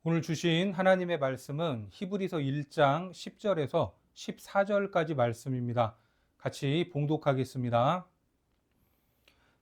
오늘 주신 하나님의 말씀은 히브리서 1장 10절에서 14절까지 말씀입니다. 같이 봉독하겠습니다.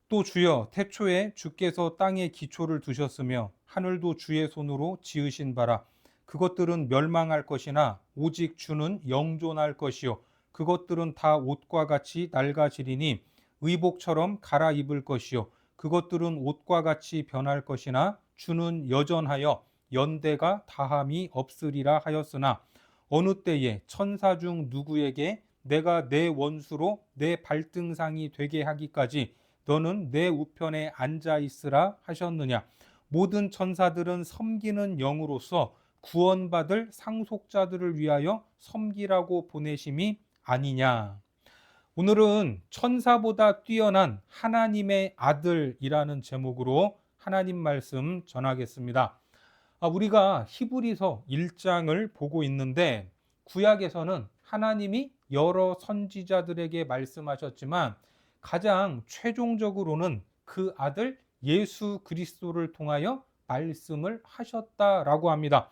또 주여 태초에 주께서 땅에 기초를 두셨으며 하늘도 주의 손으로 지으신 바라. 그것들은 멸망할 것이나 오직 주는 영존할 것이요 그것들은 다 옷과 같이 낡아지리니 의복처럼 갈아입을 것이요 그것들은 옷과 같이 변할 것이나 주는 여전하여 연대가 다함이 없으리라 하였으나 어느 때에 천사 중 누구에게 내가 내 원수로 내 발등상이 되게 하기까지 너는 내 우편에 앉아 있으라 하셨느냐. 모든 천사들은 섬기는 영으로서 구원받을 상속자들을 위하여 섬기라고 보내심이 아니냐. 오늘은 천사보다 뛰어난 하나님의 아들이라는 제목으로 하나님 말씀 전하겠습니다. 우리가 히브리서 1장을 보고 있는데 구약에서는 하나님이 여러 선지자들에게 말씀하셨지만 가장 최종적으로는 그 아들 예수 그리스도를 통하여 말씀을 하셨다라고 합니다.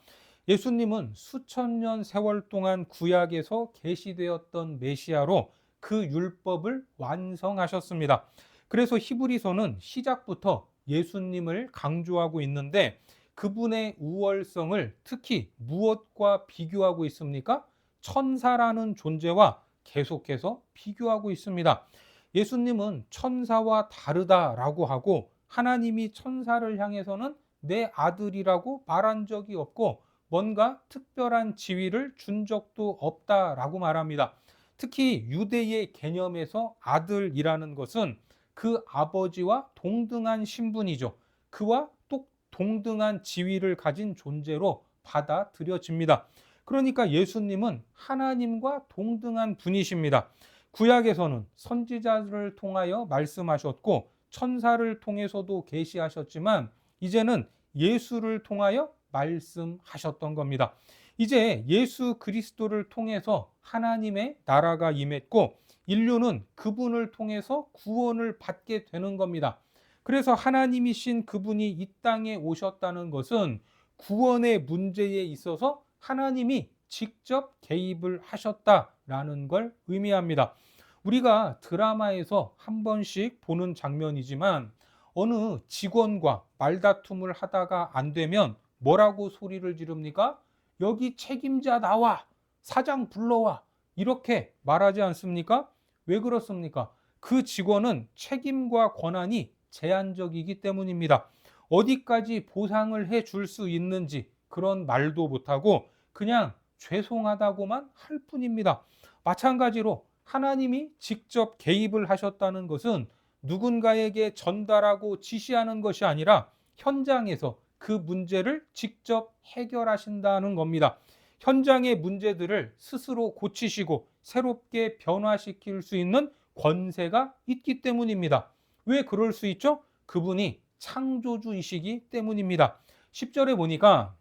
예수님은 수천 년 세월 동안 구약에서 계시되었던 메시아로 그 율법을 완성하셨습니다. 그래서 히브리서는 시작부터 예수님을 강조하고 있는데 그분의 우월성을 특히 무엇과 비교하고 있습니까? 천사라는 존재와 계속해서 비교하고 있습니다. 예수님은 천사와 다르다라고 하고 하나님이 천사를 향해서는 내 아들이라고 말한 적이 없고 뭔가 특별한 지위를 준 적도 없다라고 말합니다. 특히 유대의 개념에서 아들이라는 것은 그 아버지와 동등한 신분이죠. 그와 또 동등한 지위를 가진 존재로 받아들여집니다. 그러니까 예수님은 하나님과 동등한 분이십니다. 구약에서는 선지자를 통하여 말씀하셨고 천사를 통해서도 계시하셨지만 이제는 예수를 통하여 말씀하셨던 겁니다. 이제 예수 그리스도를 통해서 하나님의 나라가 임했고 인류는 그분을 통해서 구원을 받게 되는 겁니다. 그래서 하나님이신 그분이 이 땅에 오셨다는 것은 구원의 문제에 있어서 하나님이 직접 개입을 하셨다라는 걸 의미합니다. 우리가 드라마에서 한 번씩 보는 장면이지만 어느 직원과 말다툼을 하다가 안 되면 뭐라고 소리를 지릅니까? 여기 책임자 나와! 사장 불러와! 이렇게 말하지 않습니까? 왜 그렇습니까? 그 직원은 책임과 권한이 제한적이기 때문입니다. 어디까지 보상을 해 줄 수 있는지 그런 말도 못하고 그냥 죄송하다고만 할 뿐입니다. 마찬가지로 하나님이 직접 개입을 하셨다는 것은 누군가에게 전달하고 지시하는 것이 아니라 현장에서 그 문제를 직접 해결하신다는 겁니다. 현장의 문제들을 스스로 고치시고 새롭게 변화시킬 수 있는 권세가 있기 때문입니다. 왜 그럴 수 있죠? 그분이 창조주이시기 때문입니다. 10절에 보니까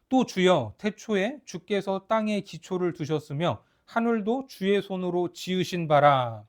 또 주여 태초에 주께서 땅에 기초를 두셨으며 하늘도 주의 손으로 지으신 바라.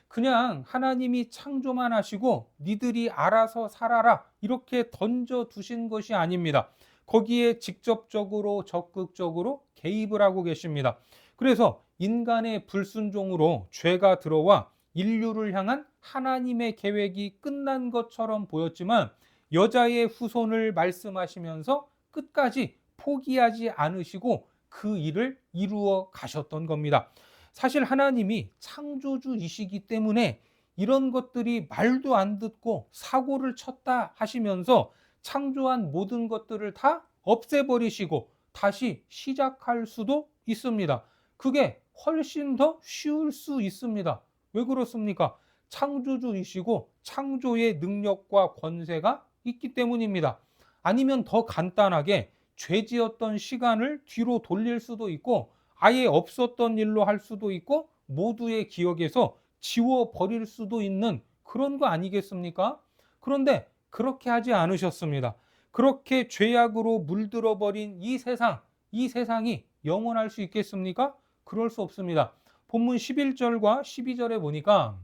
그냥 하나님이 창조만 하시고 니들이 알아서 살아라 이렇게 던져 두신 것이 아닙니다. 거기에 직접적으로 적극적으로 개입을 하고 계십니다. 그래서 인간의 불순종으로 죄가 들어와 인류를 향한 하나님의 계획이 끝난 것처럼 보였지만 여자의 후손을 말씀하시면서 끝까지 포기하지 않으시고 그 일을 이루어 가셨던 겁니다. 사실 하나님이 창조주이시기 때문에 이런 것들이 말도 안 듣고 사고를 쳤다 하시면서 창조한 모든 것들을 다 없애버리시고 다시 시작할 수도 있습니다. 그게 훨씬 더 쉬울 수 있습니다. 왜 그렇습니까? 창조주이시고 창조의 능력과 권세가 있기 때문입니다. 아니면 더 간단하게 죄 지었던 시간을 뒤로 돌릴 수도 있고 아예 없었던 일로 할 수도 있고 모두의 기억에서 지워버릴 수도 있는 그런 거 아니겠습니까? 그런데 그렇게 하지 않으셨습니다. 그렇게 죄악으로 물들어 버린 이 세상이 영원할 수 있겠습니까? 그럴 수 없습니다. 본문 11절과 12절에 보니까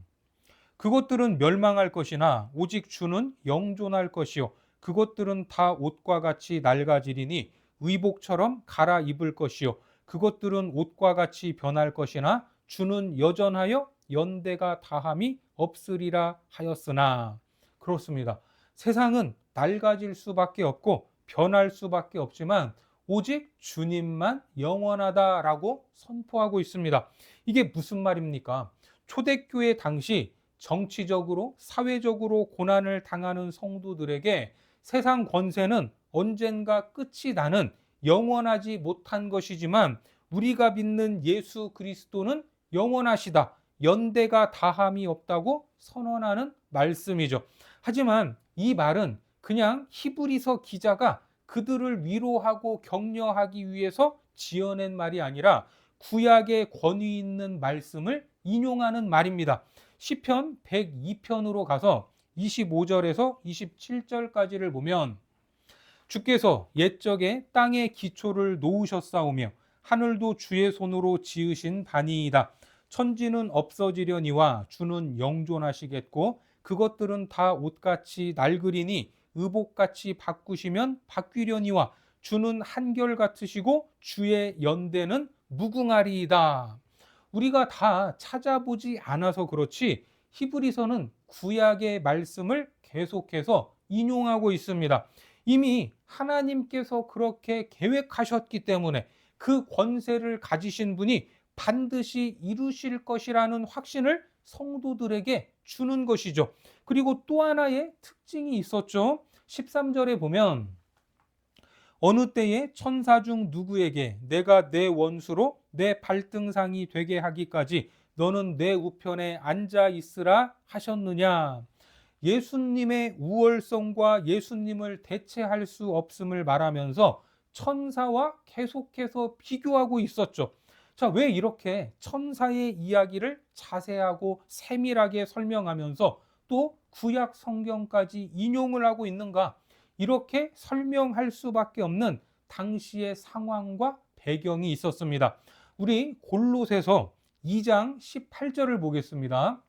그것들은 멸망할 것이나 오직 주는 영존할 것이요 그것들은 다 옷과 같이 낡아지리니 의복처럼 갈아입을 것이요 그것들은 옷과 같이 변할 것이나 주는 여전하여 연대가 다함이 없으리라 하였으나. 그렇습니다. 세상은 낡아질 수밖에 없고 변할 수밖에 없지만 오직 주님만 영원하다라고 선포하고 있습니다. 이게 무슨 말입니까? 초대교회 당시 정치적으로 사회적으로 고난을 당하는 성도들에게 세상 권세는 언젠가 끝이 나는 영원하지 못한 것이지만 우리가 믿는 예수 그리스도는 영원하시다. 연대가 다함이 없다고 선언하는 말씀이죠. 하지만 이 말은 그냥 히브리서 기자가 그들을 위로하고 격려하기 위해서 지어낸 말이 아니라 구약의 권위 있는 말씀을 인용하는 말입니다. 시편 102편으로 가서 25절에서 27절까지를 보면 주께서 옛적에 땅의 기초를 놓으셨사오며 하늘도 주의 손으로 지으신 바니이다. 천지는 없어지려니와 주는 영존하시겠고 그것들은 다 옷같이 낡으리니 의복같이 바꾸시면 바뀌려니와 주는 한결같으시고 주의 연대는 무궁하리이다. 우리가 다 찾아보지 않아서 그렇지 히브리서는 구약의 말씀을 계속해서 인용하고 있습니다. 이미 하나님께서 그렇게 계획하셨기 때문에 그 권세를 가지신 분이 반드시 이루실 것이라는 확신을 성도들에게 주는 것이죠. 그리고 또 하나의 특징이 있었죠. 13절에 보면 어느 때에 천사 중 누구에게 내가 내 원수로 내 발등상이 되게 하기까지 너는 내 우편에 앉아 있으라 하셨느냐. 예수님의 우월성과 예수님을 대체할 수 없음을 말하면서 천사와 계속해서 비교하고 있었죠. 자, 왜 이렇게 천사의 이야기를 자세하고 세밀하게 설명하면서 또 구약 성경까지 인용을 하고 있는가? 이렇게 설명할 수밖에 없는 당시의 상황과 배경이 있었습니다. 우리 골로새서 2장 18절을 보겠습니다.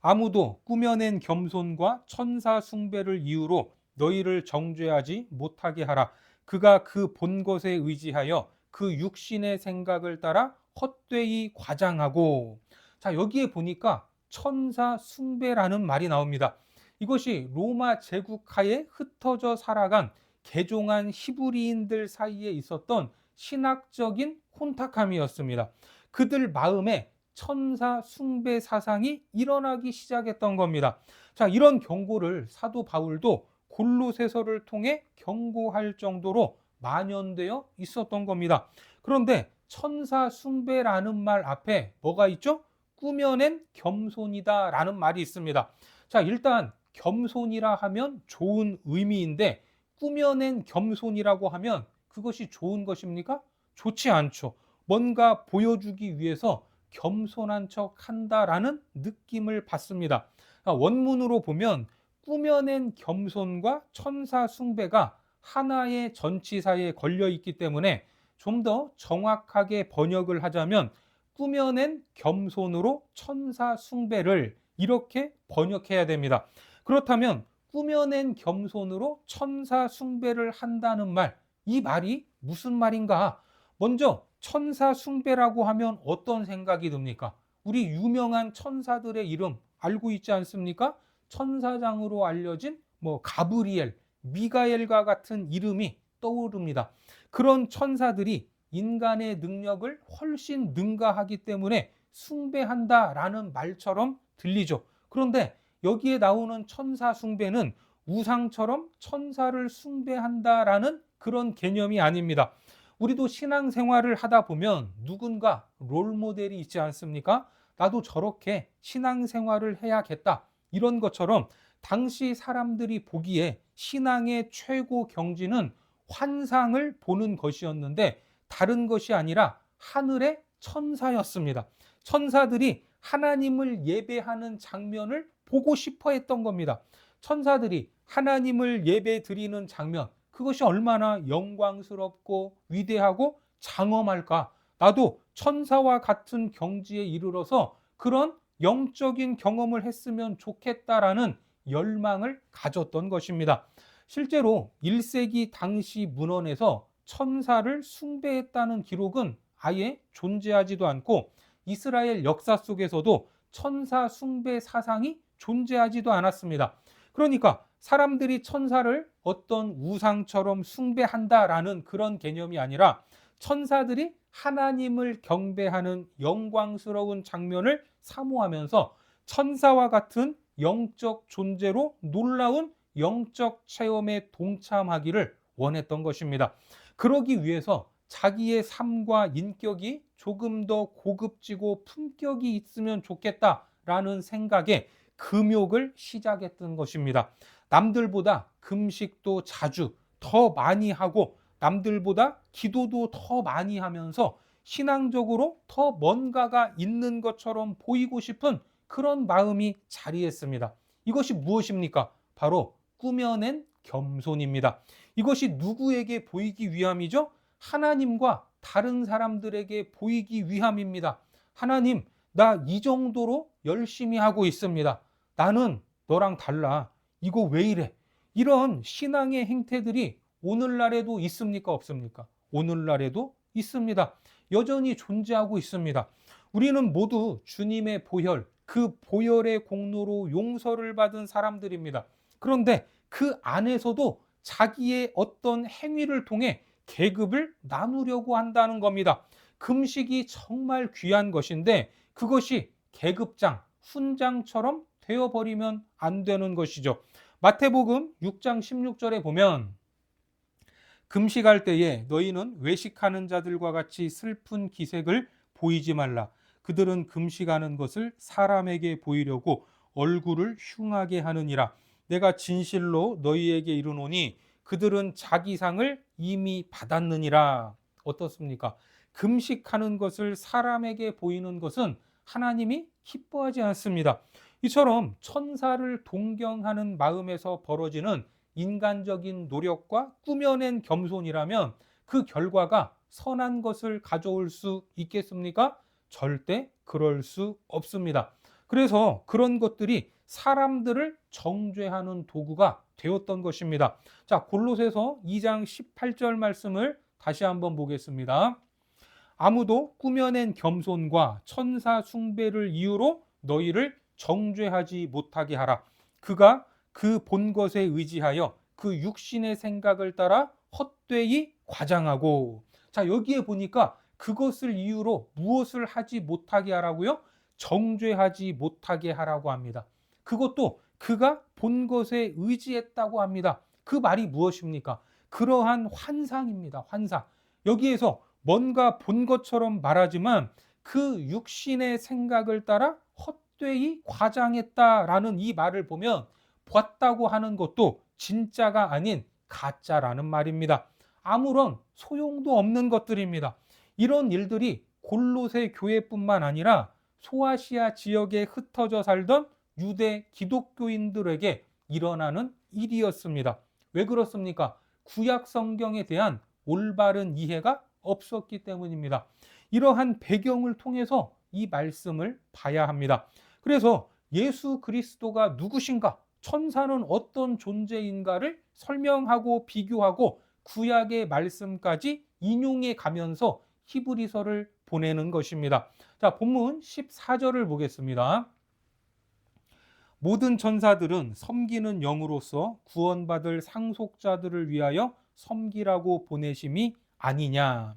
아무도 꾸며낸 겸손과 천사 숭배를 이유로 너희를 정죄하지 못하게 하라. 그가 그 본 것에 의지하여 그 육신의 생각을 따라 헛되이 과장하고. 자, 여기에 보니까 천사 숭배라는 말이 나옵니다. 이것이 로마 제국하에 흩어져 살아간 개종한 히브리인들 사이에 있었던 신학적인 혼탁함이었습니다. 그들 마음에 천사 숭배 사상이 일어나기 시작했던 겁니다. 자, 이런 경고를 사도 바울도 골로새서를 통해 경고할 정도로 만연되어 있었던 겁니다. 그런데 천사 숭배라는 말 앞에 뭐가 있죠? 꾸며낸 겸손이다라는 말이 있습니다. 자, 일단 겸손이라 하면 좋은 의미인데 꾸며낸 겸손이라고 하면 그것이 좋은 것입니까? 좋지 않죠. 뭔가 보여주기 위해서 겸손한 척 한다라는 느낌을 받습니다. 원문으로 보면 꾸며낸 겸손과 천사 숭배가 하나의 전치사에 걸려 있기 때문에 좀 더 정확하게 번역을 하자면 꾸며낸 겸손으로 천사 숭배를 이렇게 번역해야 됩니다. 그렇다면 꾸며낸 겸손으로 천사 숭배를 한다는 말, 이 말이 무슨 말인가? 먼저 천사 숭배라고 하면 어떤 생각이 듭니까? 우리 유명한 천사들의 이름 알고 있지 않습니까? 천사장으로 알려진 가브리엘, 미가엘과 같은 이름이 떠오릅니다. 그런 천사들이 인간의 능력을 훨씬 능가하기 때문에 숭배한다라는 말처럼 들리죠. 그런데 여기에 나오는 천사 숭배는 우상처럼 천사를 숭배한다라는 그런 개념이 아닙니다. 우리도 신앙생활을 하다 보면 누군가 롤모델이 있지 않습니까? 나도 저렇게 신앙생활을 해야겠다. 이런 것처럼 당시 사람들이 보기에 신앙의 최고 경지는 환상을 보는 것이었는데 다른 것이 아니라 하늘의 천사였습니다. 천사들이 하나님을 예배하는 장면을 보고 싶어 했던 겁니다. 천사들이 하나님을 예배 드리는 장면, 그것이 얼마나 영광스럽고 위대하고 장엄할까. 나도 천사와 같은 경지에 이르러서 그런 영적인 경험을 했으면 좋겠다라는 열망을 가졌던 것입니다. 실제로 1세기 당시 문헌에서 천사를 숭배했다는 기록은 아예 존재하지도 않고 이스라엘 역사 속에서도 천사 숭배 사상이 존재하지도 않았습니다. 그러니까 사람들이 천사를 어떤 우상처럼 숭배한다라는 그런 개념이 아니라 천사들이 하나님을 경배하는 영광스러운 장면을 사모하면서 천사와 같은 영적 존재로 놀라운 영적 체험에 동참하기를 원했던 것입니다. 그러기 위해서 자기의 삶과 인격이 조금 더 고급지고 품격이 있으면 좋겠다라는 생각에 금욕을 시작했던 것입니다. 남들보다 금식도 자주 더 많이 하고 남들보다 기도도 더 많이 하면서 신앙적으로 더 뭔가가 있는 것처럼 보이고 싶은 그런 마음이 자리했습니다. 이것이 무엇입니까? 바로 꾸며낸 겸손입니다. 이것이 누구에게 보이기 위함이죠? 하나님과 다른 사람들에게 보이기 위함입니다. 하나님, 나 이 정도로 열심히 하고 있습니다. 나는 너랑 달라. 이거 왜 이래? 이런 신앙의 행태들이 오늘날에도 있습니까? 없습니까? 오늘날에도 있습니다. 여전히 존재하고 있습니다. 우리는 모두 주님의 보혈, 그 보혈의 공로로 용서를 받은 사람들입니다. 그런데 그 안에서도 자기의 어떤 행위를 통해 계급을 나누려고 한다는 겁니다. 금식이 정말 귀한 것인데 그것이 계급장, 훈장처럼 되어버리면 안 되는 것이죠. 마태복음 6장 16절에 보면 금식할 때에 너희는 외식하는 자들과 같이 슬픈 기색을 보이지 말라. 그들은 금식하는 것을 사람에게 보이려고 얼굴을 흉하게 하느니라. 내가 진실로 너희에게 이르노니 그들은 자기 상을 이미 받았느니라. 어떻습니까? 금식하는 것을 사람에게 보이는 것은 하나님이 기뻐하지 않습니다. 이처럼 천사를 동경하는 마음에서 벌어지는 인간적인 노력과 꾸며낸 겸손이라면 그 결과가 선한 것을 가져올 수 있겠습니까? 절대 그럴 수 없습니다. 그래서 그런 것들이 사람들을 정죄하는 도구가 되었던 것입니다. 자, 골로새서 2장 18절 말씀을 다시 한번 보겠습니다. 아무도 꾸며낸 겸손과 천사 숭배를 이유로 너희를 정죄하지 못하게 하라. 그가 그 본 것에 의지하여 그 육신의 생각을 따라 헛되이 과장하고. 자, 여기에 보니까 그것을 이유로 무엇을 하지 못하게 하라고요? 정죄하지 못하게 하라고 합니다. 그것도 그가 본 것에 의지했다고 합니다. 그 말이 무엇입니까? 그러한 환상입니다. 환상. 여기에서 뭔가 본 것처럼 말하지만 그 육신의 생각을 따라 헛되이 과장했다라는 이 말을 보면 봤다고 하는 것도 진짜가 아닌 가짜라는 말입니다. 아무런 소용도 없는 것들입니다. 이런 일들이 골로새 교회뿐만 아니라 소아시아 지역에 흩어져 살던 유대 기독교인들에게 일어나는 일이었습니다. 왜 그렇습니까? 구약 성경에 대한 올바른 이해가 없었기 때문입니다. 이러한 배경을 통해서 이 말씀을 봐야 합니다. 그래서 예수 그리스도가 누구신가? 천사는 어떤 존재인가를 설명하고 비교하고 구약의 말씀까지 인용해 가면서 히브리서를 보내는 것입니다. 자, 본문 14절을 보겠습니다. 모든 천사들은 섬기는 영으로서 구원받을 상속자들을 위하여 섬기라고 보내심이 아니냐.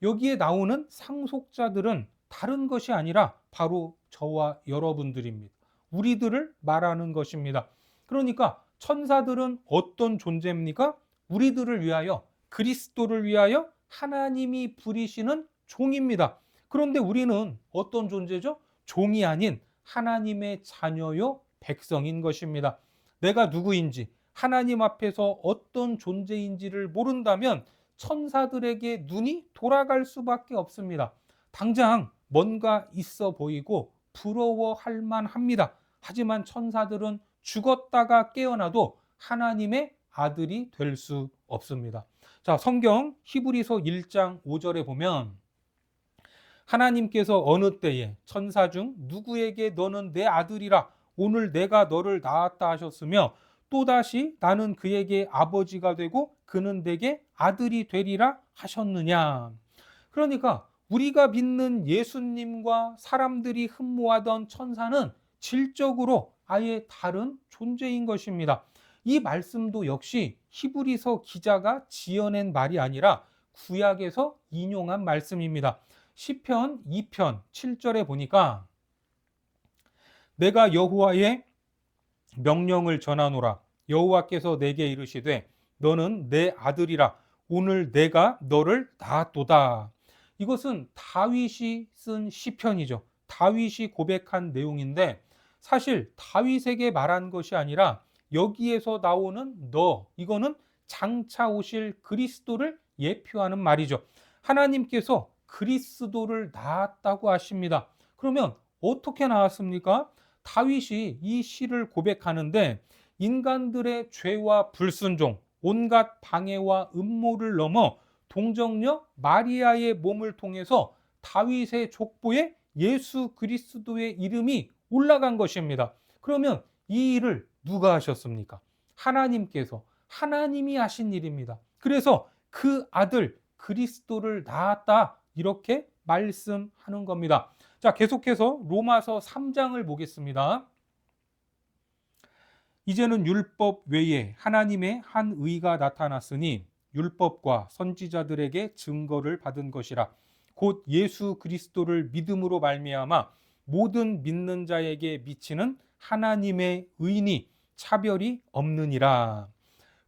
여기에 나오는 상속자들은 다른 것이 아니라 바로 저와 여러분들입니다. 우리들을 말하는 것입니다. 그러니까 천사들은 어떤 존재입니까? 우리들을 위하여, 그리스도를 위하여 하나님이 부리시는 종입니다. 그런데 우리는 어떤 존재죠? 종이 아닌 하나님의 자녀요 백성인 것입니다. 내가 누구인지, 하나님 앞에서 어떤 존재인지를 모른다면 천사들에게 눈이 돌아갈 수밖에 없습니다. 당장 뭔가 있어 보이고 부러워할 만합니다. 하지만 천사들은 죽었다가 깨어나도 하나님의 아들이 될 수 없습니다. 자, 성경 히브리서 1장 5절에 보면 하나님께서 어느 때에 천사 중 누구에게 너는 내 아들이라 오늘 내가 너를 낳았다 하셨으며 또다시 나는 그에게 아버지가 되고 그는 내게 아들이 되리라 하셨느냐. 그러니까 우리가 믿는 예수님과 사람들이 흠모하던 천사는 질적으로 아예 다른 존재인 것입니다. 이 말씀도 역시 히브리서 기자가 지어낸 말이 아니라 구약에서 인용한 말씀입니다. 시편 2편 7절에 보니까 내가 여호와의 명령을 전하노라. 여호와께서 내게 이르시되 너는 내 아들이라. 오늘 내가 너를 낳았도다. 이것은 다윗이 쓴 시편이죠. 다윗이 고백한 내용인데 사실 다윗에게 말한 것이 아니라 여기에서 나오는 너, 이거는 장차 오실 그리스도를 예표하는 말이죠. 하나님께서 그리스도를 낳았다고 하십니다. 그러면 어떻게 낳았습니까? 다윗이 이 시를 고백하는데 인간들의 죄와 불순종, 온갖 방해와 음모를 넘어 동정녀 마리아의 몸을 통해서 다윗의 족보에 예수 그리스도의 이름이 올라간 것입니다. 그러면 이 일을 누가 하셨습니까? 하나님께서, 하나님이 하신 일입니다. 그래서 그 아들 그리스도를 낳았다, 이렇게 말씀하는 겁니다. 자, 계속해서 로마서 3장을 보겠습니다. 이제는 율법 외에 하나님의 한 의가 나타났으니 율법과 선지자들에게 증거를 받은 것이라. 곧 예수 그리스도를 믿음으로 말미암아 모든 믿는 자에게 미치는 하나님의 의니 차별이 없느니라.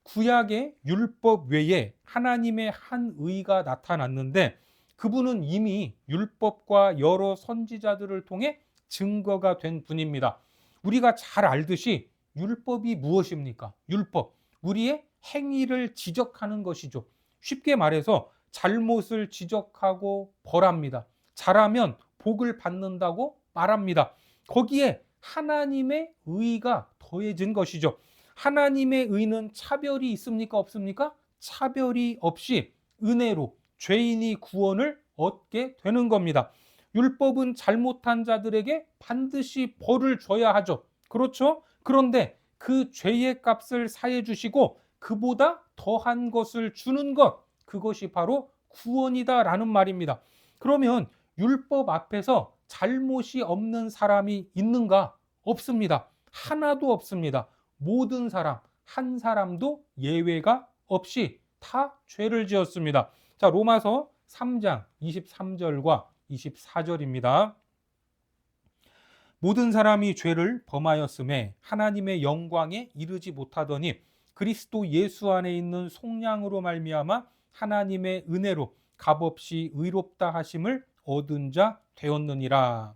구약의 율법 외에 하나님의 한 의가 나타났는데 그분은 이미 율법과 여러 선지자들을 통해 증거가 된 분입니다. 우리가 잘 알듯이 율법이 무엇입니까? 율법, 우리의 행위를 지적하는 것이죠. 쉽게 말해서 잘못을 지적하고 벌합니다. 잘하면 복을 받는다고 말합니다. 거기에 하나님의 의가 더해진 것이죠. 하나님의 의는 차별이 있습니까? 없습니까? 차별이 없이 은혜로 죄인이 구원을 얻게 되는 겁니다. 율법은 잘못한 자들에게 반드시 벌을 줘야 하죠. 그렇죠? 그런데 그 죄의 값을 사해 주시고 그보다 더한 것을 주는 것, 그것이 바로 구원이다라는 말입니다. 그러면 율법 앞에서 잘못이 없는 사람이 있는가? 없습니다. 하나도 없습니다. 모든 사람, 한 사람도 예외가 없이 다 죄를 지었습니다. 자, 로마서 3장 23절과 24절입니다. 모든 사람이 죄를 범하였음에 하나님의 영광에 이르지 못하더니 그리스도 예수 안에 있는 속량으로 말미암아 하나님의 은혜로 값없이 의롭다 하심을 얻은 자 되었느니라.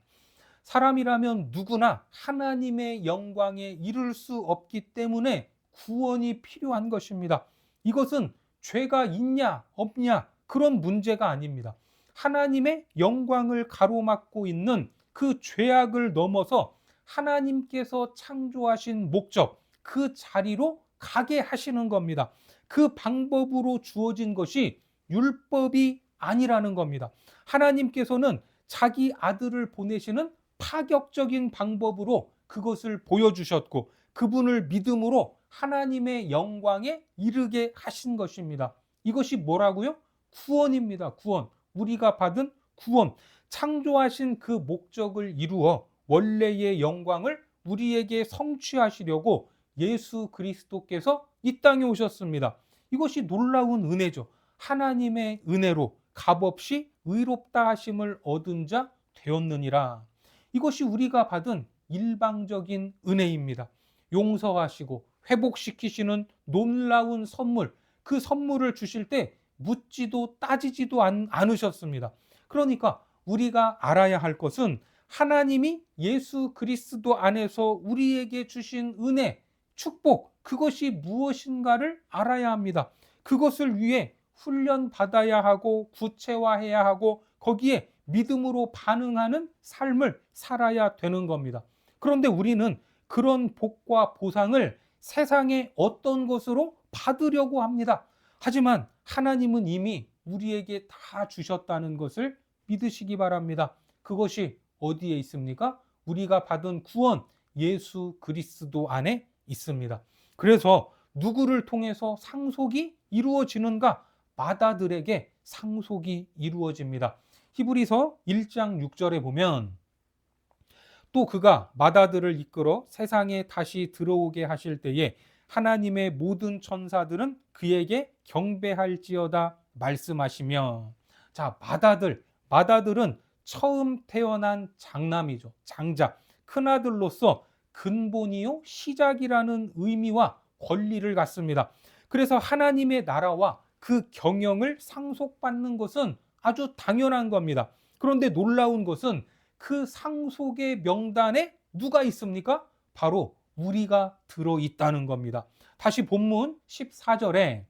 사람이라면 누구나 하나님의 영광에 이를 수 없기 때문에 구원이 필요한 것입니다. 이것은 죄가 있냐 없냐 그런 문제가 아닙니다. 하나님의 영광을 가로막고 있는 그 죄악을 넘어서 하나님께서 창조하신 목적, 그 자리로 가게 하시는 겁니다. 그 방법으로 주어진 것이 율법이 아니라는 겁니다. 하나님께서는 자기 아들을 보내시는 파격적인 방법으로 그것을 보여주셨고 그분을 믿음으로 하나님의 영광에 이르게 하신 것입니다. 이것이 뭐라고요? 구원입니다. 구원. 우리가 받은 구원. 창조하신 그 목적을 이루어 원래의 영광을 우리에게 성취하시려고 예수 그리스도께서 이 땅에 오셨습니다. 이것이 놀라운 은혜죠. 하나님의 은혜로 값없이 의롭다 하심을 얻은 자 되었느니라. 이것이 우리가 받은 일방적인 은혜입니다. 용서하시고 회복시키시는 놀라운 선물, 그 선물을 주실 때 묻지도 따지지도 않으셨습니다. 그러니까 우리가 알아야 할 것은 하나님이 예수 그리스도 안에서 우리에게 주신 은혜, 축복, 그것이 무엇인가를 알아야 합니다. 그것을 위해 훈련받아야 하고 구체화해야 하고 거기에 믿음으로 반응하는 삶을 살아야 되는 겁니다. 그런데 우리는 그런 복과 보상을 세상의 어떤 것으로 받으려고 합니다. 하지만 하나님은 이미 우리에게 다 주셨다는 것을 믿으시기 바랍니다. 그것이 어디에 있습니까? 우리가 받은 구원, 예수 그리스도 안에 있습니다. 그래서 누구를 통해서 상속이 이루어지는가? 마다들에게 상속이 이루어집니다. 히브리서 1장 6절에 보면 또 그가 마다들을 이끌어 세상에 다시 들어오게 하실 때에 하나님의 모든 천사들은 그에게 경배할지어다 말씀하시며, 자, 마다들은 처음 태어난 장남이죠. 장자, 큰아들로서 근본이요 시작이라는 의미와 권리를 갖습니다. 그래서 하나님의 나라와 그 경영을 상속받는 것은 아주 당연한 겁니다. 그런데 놀라운 것은 그 상속의 명단에 누가 있습니까? 바로 우리가 들어있다는 겁니다. 다시 본문 14절에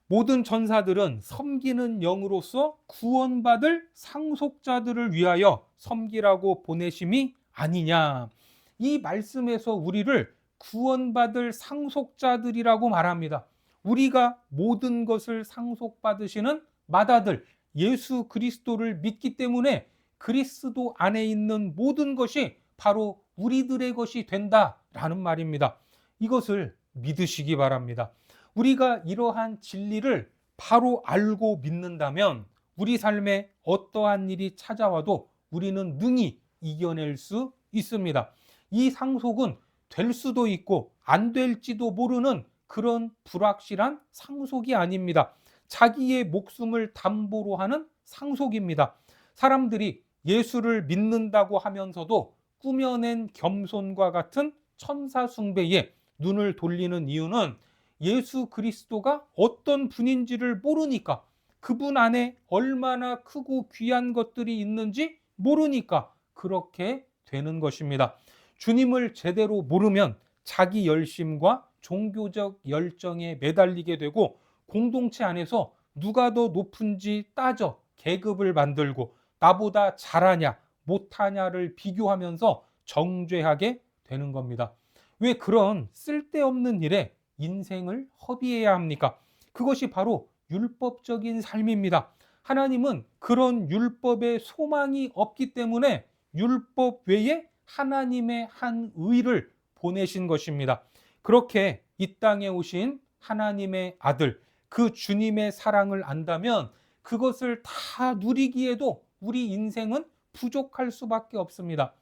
모든 천사들은 섬기는 영으로서 구원받을 상속자들을 위하여 섬기라고 보내심이 아니냐. 이 말씀에서 우리를 구원받을 상속자들이라고 말합니다. 우리가 모든 것을 상속받으시는 마다들, 예수 그리스도를 믿기 때문에 그리스도 안에 있는 모든 것이 바로 우리들의 것이 된다라는 말입니다. 이것을 믿으시기 바랍니다. 우리가 이러한 진리를 바로 알고 믿는다면 우리 삶에 어떠한 일이 찾아와도 우리는 능히 이겨낼 수 있습니다. 이 상속은 될 수도 있고 안 될지도 모르는 그런 불확실한 상속이 아닙니다. 자기의 목숨을 담보로 하는 상속입니다. 사람들이 예수를 믿는다고 하면서도 꾸며낸 겸손과 같은 천사 숭배에 눈을 돌리는 이유는 예수 그리스도가 어떤 분인지를 모르니까, 그분 안에 얼마나 크고 귀한 것들이 있는지 모르니까 그렇게 되는 것입니다. 주님을 제대로 모르면 자기 열심과 종교적 열정에 매달리게 되고 공동체 안에서 누가 더 높은지 따져 계급을 만들고 나보다 잘하냐 못하냐를 비교하면서 정죄하게 되는 겁니다. 왜 그런 쓸데없는 일에 인생을 허비해야 합니까? 그것이 바로 율법적인 삶입니다. 하나님은 그런 율법에 소망이 없기 때문에 율법 외에 하나님의 한 의를 보내신 것입니다. 그렇게 이 땅에 오신 하나님의 아들, 그 주님의 사랑을 안다면 그것을 다 누리기에도 우리 인생은 부족할 수밖에 없습니다.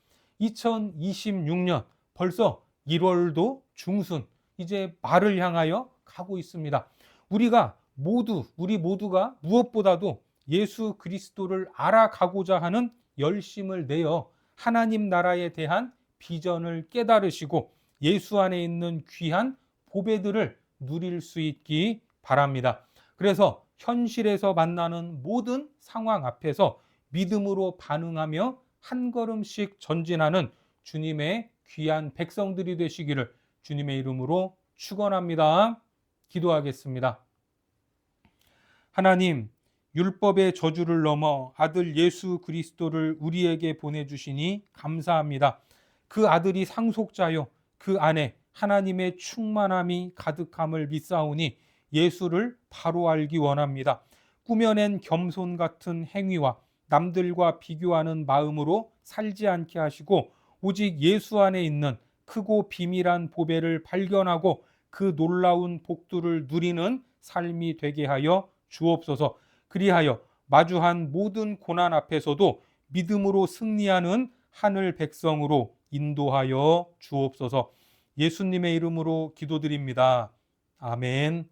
2026년 벌써 1월도 중순, 이제 말을 향하여 가고 있습니다. 우리 모두가 무엇보다도 예수 그리스도를 알아가고자 하는 열심을 내어 하나님 나라에 대한 비전을 깨달으시고 예수 안에 있는 귀한 보배들을 누릴 수 있기 바랍니다. 그래서 현실에서 만나는 모든 상황 앞에서 믿음으로 반응하며 한 걸음씩 전진하는 주님의 귀한 백성들이 되시기를 주님의 이름으로 축원합니다. 기도하겠습니다. 하나님, 율법의 저주를 넘어 아들 예수 그리스도를 우리에게 보내주시니 감사합니다. 그 아들이 상속자요, 그 안에 하나님의 충만함이 가득함을 믿사오니 예수를 바로 알기 원합니다. 꾸며낸 겸손 같은 행위와 남들과 비교하는 마음으로 살지 않게 하시고 오직 예수 안에 있는 크고 비밀한 보배를 발견하고 그 놀라운 복들을 누리는 삶이 되게 하여 주옵소서. 그리하여 마주한 모든 고난 앞에서도 믿음으로 승리하는 하늘 백성으로 인도하여 주옵소서. 예수님의 이름으로 기도드립니다. 아멘.